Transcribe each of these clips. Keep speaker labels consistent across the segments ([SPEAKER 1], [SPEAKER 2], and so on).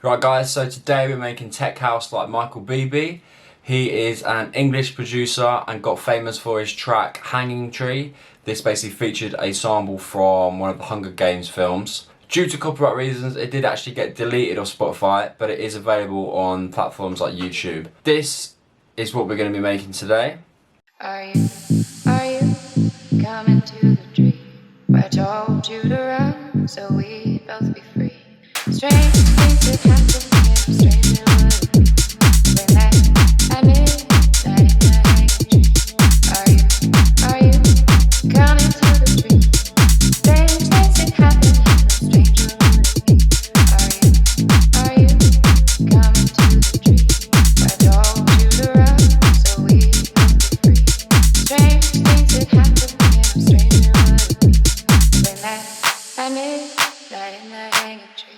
[SPEAKER 1] Right guys, so today we're making tech house like Michael Bibi. He is an English producer and got famous for his track Hanging Tree. This basically featured a sample from one of the Hunger Games films. Due to copyright reasons, it did actually get deleted off Spotify, but it is available on platforms like YouTube. This is what we're going to be making today.
[SPEAKER 2] Are you coming to the tree where I told you to run so we both be free? Strange things that happen in a stranger would be when I midnight in the hanging tree. Are you coming to the tree? Strange things that happen in a stranger would be. Are you coming to the tree where I told you to run so we both be free? Strange things that happen in a stranger would be when I midnight in the hanging tree.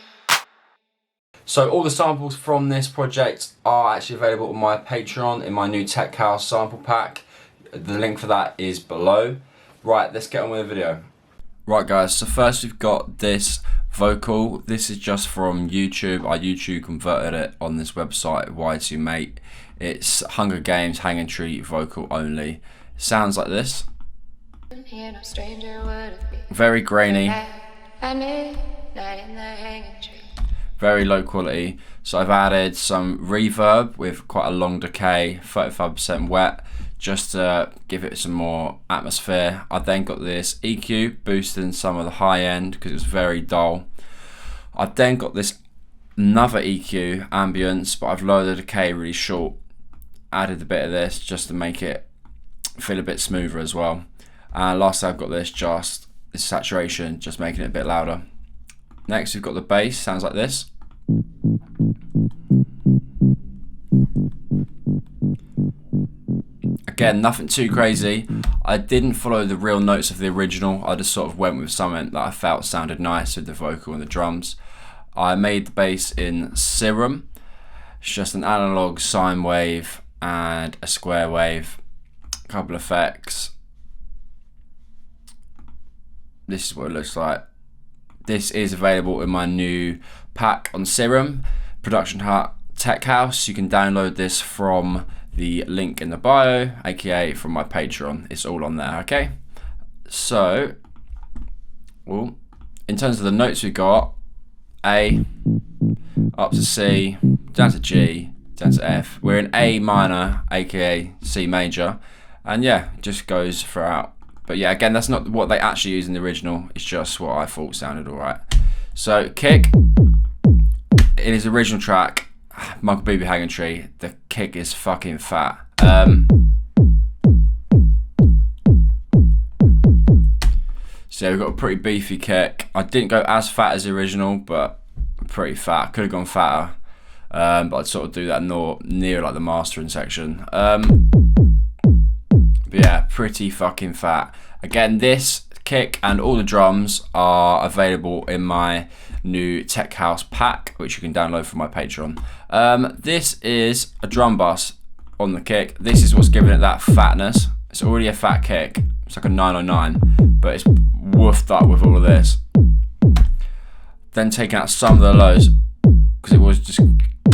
[SPEAKER 1] So all the samples from this project are actually available on my Patreon in my new Tech House sample pack. The link for that is below. Right, let's get on with the video. Right guys, so first we've got this vocal. This is just from YouTube. I YouTube converted it on this website, Y2Mate. It's Hunger Games Hanging Tree vocal only. Sounds like this. Very grainy. Very low quality. So I've added some reverb with quite a long decay, 35% wet, just to give it some more atmosphere. I then got this EQ boosting some of the high end because it was very dull. I then got this another EQ ambience, but I've lowered the decay really short. Added a bit of this just to make it feel a bit smoother as well. And lastly I've got this saturation, just making it a bit louder. Next we've got the bass, sounds like this. Again, nothing too crazy. I didn't follow the real notes of the original. I just sort of went with something that I felt sounded nice with the vocal and the drums. I made the bass in Serum. It's just an analog sine wave and a square wave. A couple of effects. This is what it looks like. This is available in my new pack on Serum, Production Hut Tech House. You can download this from the link in the bio, aka from my Patreon. It's all on there, okay? So, well, in terms of the notes we got, A, up to C, down to G, down to F. We're in A minor, aka C major, and yeah, it just goes throughout. But yeah, again, that's not what they actually use in the original. It's just what I thought sounded alright. So, kick. In his original track, Michael Bibi Hanging Tree, the kick is fucking fat. So we've got a pretty beefy kick. I didn't go as fat as the original, but pretty fat. Could have gone fatter, but I'd sort of do that near like the mastering section. But yeah, pretty fucking fat. Again, this kick and all the drums are available in my new Tech House pack, which you can download from my Patreon. This is a drum bus on the kick. This is what's giving it that fatness. It's already a fat kick. It's like a 909, but it's woofed up with all of this. Then taking out some of the lows because it was just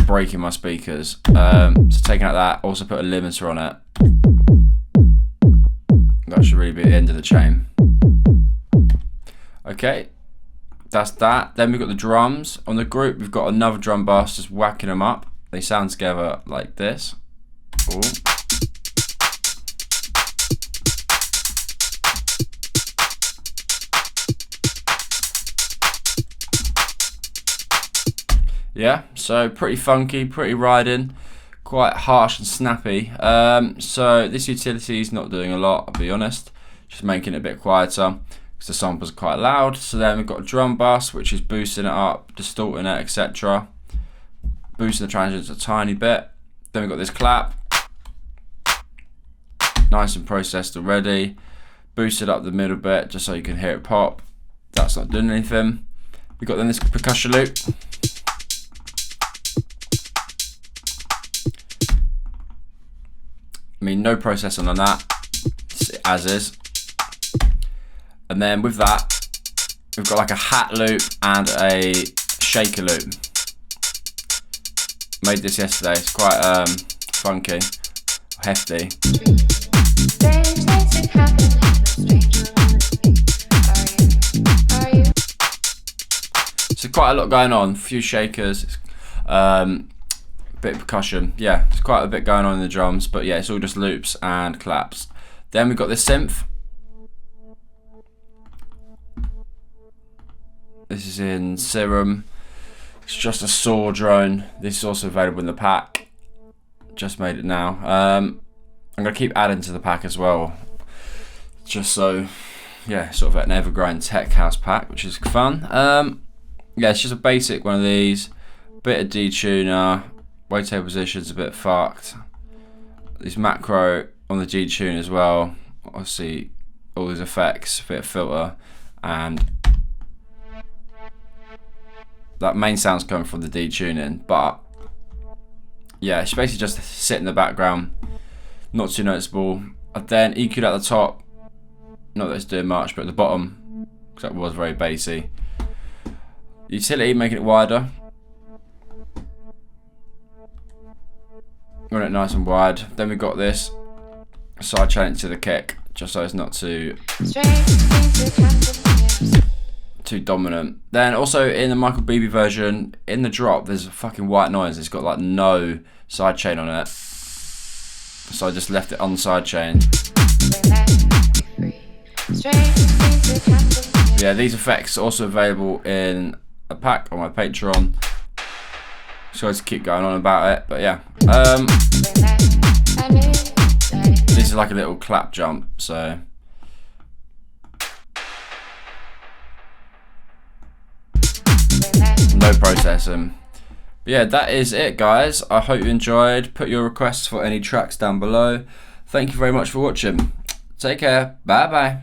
[SPEAKER 1] breaking my speakers. So taking out that, also put a limiter on it. That should really be the end of the chain. Okay, that's that. Then we've got the drums. On the group, we've got another drum bus, just whacking them up. They sound together like this. Ooh. Yeah, so pretty funky, pretty riding. Quite harsh and snappy. So this utility is not doing a lot, I'll be honest. Just making it a bit quieter because the samples are quite loud. So then we've got a drum bus, which is boosting it up, distorting it, etc. Boosting the transients a tiny bit. Then we've got this clap. Nice and processed already. Boosted up the middle bit just so you can hear it pop. That's not doing anything. We've got then this percussion loop. I mean, no processing on that, as is. And then with that, we've got like a hat loop and a shaker loop. Made this yesterday. It's quite funky, hefty. So quite a lot going on. A few shakers, bit of percussion. Yeah, there's quite a bit going on in the drums, but yeah, it's all just loops and claps. Then we've got this synth. This is in Serum. It's just a saw drone. This is also available in the pack. Just made it now. I'm gonna keep adding to the pack as well, just so, yeah, sort of an ever-growing tech house pack, which is fun. Yeah, it's just a basic one of these. Bit of detuner. Wavetable position's a bit fucked. This macro on the detune as well. Obviously, all these effects, bit of filter, and that main sound's coming from the detuning, but yeah, it's basically just sit in the background, not too noticeable. And then EQ'd at the top, not that it's doing much, but at the bottom, because that was very bassy. Utility, making it wider. Run it nice and wide. Then we've got this side chain to the kick, just so it's not too dominant. Then also in the Bibi version, in the drop, there's a fucking white noise. It's got like no side chain on it, so I just left it on the side chain. Yeah, these effects are also available in a pack on my Patreon. So I just keep going on about it, but yeah. This is like a little clap jump, so. No processing. But yeah, that is it, guys. I hope you enjoyed. Put your requests for any tracks down below. Thank you very much for watching. Take care. Bye bye.